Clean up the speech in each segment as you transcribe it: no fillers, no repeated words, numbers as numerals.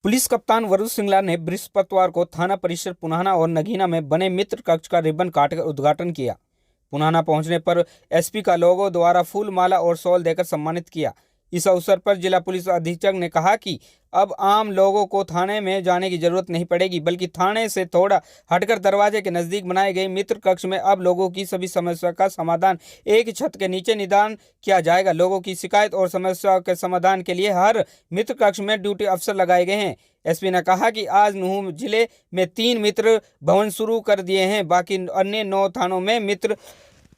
Police कप्तान वरुण सिंगला ने बृहस्पतिवार को थाना परिसर पुनाना और नगीना में बने मित्र कक्ष का रिबन काटकर उद्घाटन किया। पुनाना पहुंचने पर एसपी का लोगों द्वारा फूल माला और शॉल देकर सम्मानित किया। इस अवसर पर जिला पुलिस अधीक्षक ने कहा कि अब आम लोगों को थाने में जाने की जरूरत नहीं पड़ेगी, बल्कि थाने से थोड़ा हटकर दरवाजे के नजदीक बनाए गए मित्र कक्ष में अब लोगों की सभी समस्या का समाधान एक ही छत के नीचे निदान किया जाएगा। लोगों की शिकायत और समस्याओं के समाधान के लिए हर मित्र कक्ष में ड्यूटी अफसर लगाए गए हैं। एसपी ने कहा कि आज नूंह जिले में 3 मित्र भवन शुरू कर दिए हैं, बाकी अन्य 9 थानों में मित्र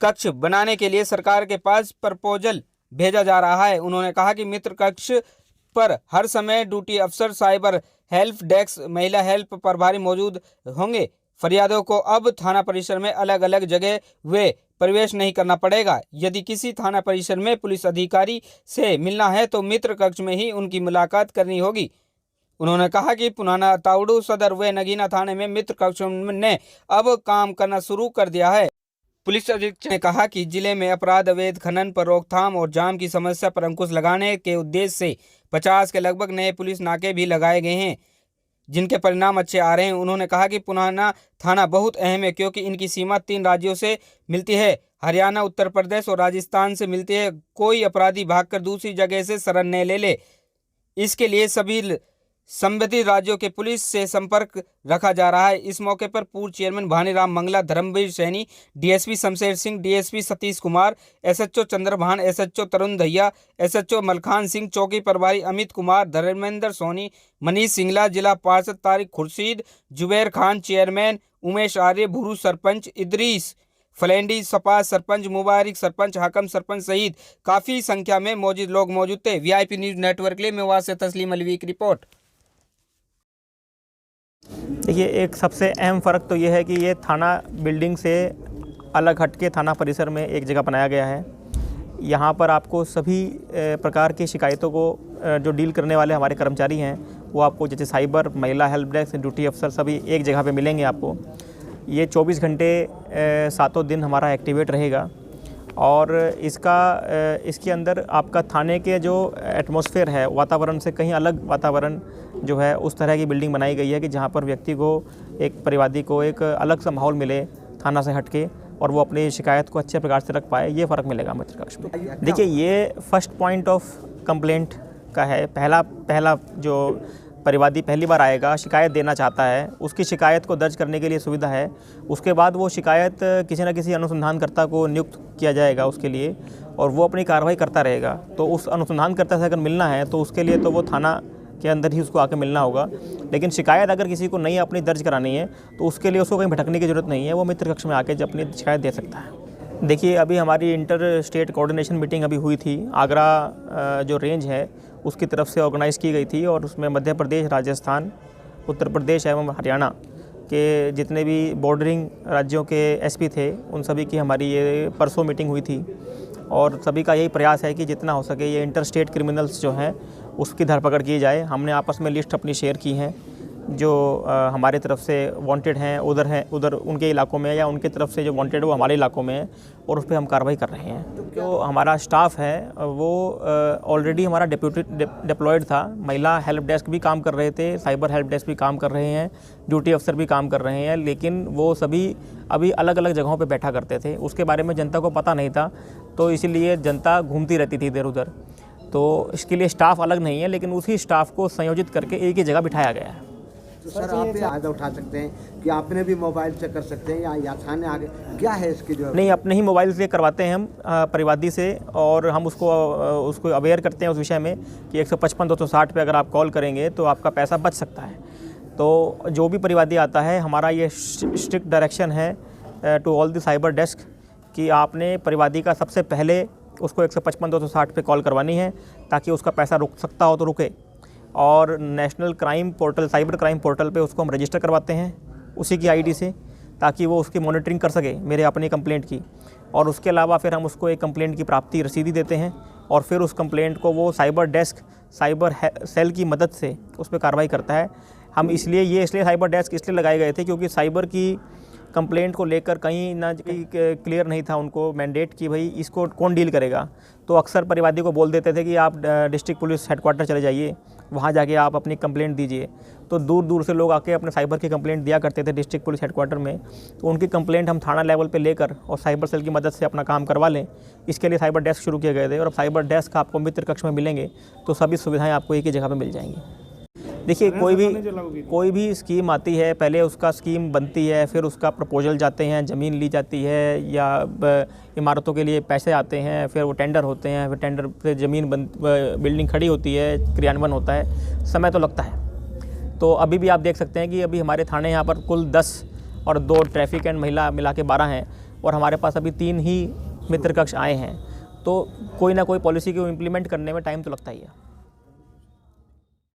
कक्ष बनाने के लिए सरकार के पास प्रपोजल भेजा जा रहा है। उन्होंने कहा कि मित्र कक्ष पर हर समय ड्यूटी अफसर, साइबर हेल्प डेस्क, महिला हेल्प प्रभारी मौजूद होंगे। फरियादों को अब थाना परिसर में अलग अलग जगह वे प्रवेश नहीं करना पड़ेगा। यदि किसी थाना परिसर में पुलिस अधिकारी से मिलना है तो मित्र कक्ष में ही उनकी मुलाकात करनी होगी। उन्होंने कहा कि पुनाना, तावड़ू सदर व नगीना थाने में मित्र कक्ष ने अब काम करना शुरू कर दिया है। पुलिस अधीक्षक ने कहा कि जिले में अपराध, अवैध खनन पर रोकथाम और जाम की समस्या पर अंकुश लगाने के उद्देश्य से 50 के लगभग नए पुलिस नाके भी लगाए गए हैं, जिनके परिणाम अच्छे आ रहे हैं। उन्होंने कहा कि पुनाना थाना बहुत अहम है क्योंकि इनकी सीमा 3 राज्यों से मिलती है, हरियाणा, उत्तर प्रदेश और राजस्थान से मिलती है। कोई अपराधी भागकर दूसरी जगह से शरण न ले, इसके लिए सभी संबंधित राज्यों के पुलिस से संपर्क रखा जा रहा है। इस मौके पर पूर्व chairman Bhaniram Mangla, Dharamvir Saini, DSP Shamsher Singh, DSP Satish Kumar, SHO Chandrabhan, SHO Tarun Dahiya, SHO Malkhan Singh, चौकी प्रभारी अमित कुमार, धर्मेंद्र सोनी, मनीष सिंगला, जिला पार्षद तारिक खुर्शीद, जुबैर खान, चेयरमैन उमेश आर्य, भुरू सरपंच इदरीस फलेंडी, सपा सरपंच मुबारक, सरपंच हाकम सरपंच सहित काफी संख्या में लोग मौजूद थे। वीआईपी न्यूज नेटवर्क के लिए मेवात से तस्लीम अलवी की रिपोर्ट। देखिए, एक सबसे अहम फ़र्क तो ये है कि ये थाना बिल्डिंग से अलग हटके थाना परिसर में एक जगह बनाया गया है। यहाँ पर आपको सभी प्रकार की शिकायतों को जो डील करने वाले हमारे कर्मचारी हैं वो आपको, जैसे साइबर, महिला हेल्प डेस्क, ड्यूटी अफसर, सभी एक जगह पे मिलेंगे आपको। ये 24 घंटे 7 दिन हमारा एक्टिवेट रहेगा और इसके अंदर आपका थाने के जो एटमॉस्फेयर है, वातावरण से कहीं अलग वातावरण जो है, उस तरह की बिल्डिंग बनाई गई है कि जहाँ पर व्यक्ति को, एक परिवादी को एक अलग सा माहौल मिले थाना से हटके और वो अपनी शिकायत को अच्छे प्रकार से रख पाए। ये फ़र्क मिलेगा मित्र कक्ष में। देखिए, ये फर्स्ट पॉइंट ऑफ कंप्लेंट का है। पहला जो परिवादी पहली बार आएगा, शिकायत देना चाहता है, उसकी शिकायत को दर्ज करने के लिए सुविधा है। उसके बाद वो शिकायत किसी न किसी अनुसंधानकर्ता को नियुक्त किया जाएगा उसके लिए, और वो अपनी कार्रवाई करता रहेगा। तो उस अनुसंधानकर्ता से अगर मिलना है तो उसके लिए तो वो थाना के अंदर ही उसको आके मिलना होगा। लेकिन शिकायत अगर किसी को नहीं अपनी दर्ज करानी है तो उसके लिए उसको कहीं भटकने की ज़रूरत नहीं है, वो मित्र कक्ष में आके अपनी शिकायत दे सकता है। देखिए, अभी हमारी इंटर स्टेट कोऑर्डिनेशन मीटिंग अभी हुई थी। आगरा जो रेंज है उसकी तरफ से ऑर्गेनाइज़ की गई थी और उसमें मध्य प्रदेश, राजस्थान, उत्तर प्रदेश एवं हरियाणा के जितने भी बॉर्डरिंग राज्यों के एसपी थे उन सभी की हमारी ये परसों मीटिंग हुई थी। और सभी का यही प्रयास है कि जितना हो सके ये इंटर स्टेट क्रिमिनल्स जो हैं उसकी धरपकड़ की जाए। हमने आपस में लिस्ट अपनी शेयर की हैं जो हमारे तरफ से वांटेड हैं उधर उनके इलाकों में, या उनके तरफ से जो वांटेड वो हमारे इलाकों में है, और उस पर हम कार्रवाई कर रहे हैं। जो हमारा स्टाफ है वो ऑलरेडी हमारा डिप्लॉयड था। महिला हेल्प डेस्क भी काम कर रहे थे, साइबर हेल्प डेस्क भी काम कर रहे हैं, ड्यूटी अफसर भी काम कर रहे हैं, लेकिन वो सभी अभी अलग अलग जगहों पर बैठा करते थे। उसके बारे में जनता को पता नहीं था, तो इसीलिए जनता घूमती रहती थी इधर उधर। तो इसके लिए स्टाफ अलग नहीं है, लेकिन उसी स्टाफ को संयोजित करके एक ही जगह बिठाया गया है। तो सर, आप भी फ़ायदा उठा सकते हैं कि आपने भी मोबाइल से कर सकते हैं या थाने आगे क्या है इसकी जो? नहीं, अपने ही मोबाइल से करवाते हैं हम परिवादी से, और हम उसको अवेयर करते हैं उस विषय में कि 155-260 पे अगर आप कॉल करेंगे तो आपका पैसा बच सकता है। तो जो भी परिवादी आता है, हमारा ये स्ट्रिक्ट डायरेक्शन है to all the cyber desk कि आपने परिवादी का सबसे पहले उसको 155-260 पे कॉल करवानी है ताकि उसका पैसा रुक सकता हो तो रुके। और national crime portal, cyber crime portal पे उसको हम रजिस्टर करवाते हैं उसी की आईडी से, ताकि वो उसकी मॉनिटरिंग कर सके मेरे अपनी कंप्लेंट की। और उसके अलावा फिर हम उसको एक कंप्लेंट की प्राप्ति रसीदी देते हैं और फिर उस कंप्लेंट को वो साइबर डेस्क, साइबर सेल की मदद से उस पर कार्रवाई करता है। हम इसलिए साइबर डेस्क इसलिए लगाए गए थे क्योंकि साइबर की कंप्लेंट को लेकर कहीं ना कहीं क्लियर नहीं था उनको मैंडेट कि भाई इसको कौन डील करेगा। तो अक्सर परिवादी को बोल देते थे कि आप डिस्ट्रिक्ट पुलिस हेडक्वार्टर चले जाइए, वहाँ जाके आप अपनी कंप्लेंट दीजिए। तो दूर दूर से लोग आके अपने साइबर की कंप्लेंट दिया करते थे डिस्ट्रिक्ट पुलिस हेडक्वार्टर में, तो उनकी कंप्लेंट हम थाना लेवल पे लेकर और साइबर सेल की मदद से अपना काम करवा लें, इसके लिए साइबर डेस्क शुरू किए गए थे। और अब साइबर डेस्क आपको मित्र कक्ष में मिलेंगे तो सभी सुविधाएं आपको एक ही जगह पे मिल जाएंगी। देखिए, कोई भी स्कीम आती है, पहले उसका स्कीम बनती है, फिर उसका प्रपोजल जाते हैं, ज़मीन ली जाती है या इमारतों के लिए पैसे आते हैं, फिर वो टेंडर होते हैं, फिर टेंडर पे ज़मीन बिल्डिंग खड़ी होती है, क्रियान्वयन होता है, समय तो लगता है। तो अभी भी आप देख सकते हैं कि अभी हमारे थाने यहाँ पर कुल 10 और 2 ट्रैफिक एंड महिला मिला के 12 हैं, और हमारे पास अभी 3 ही मित्र कक्ष आए हैं। तो कोई ना कोई पॉलिसी को इम्प्लीमेंट करने में टाइम तो लगता ही है।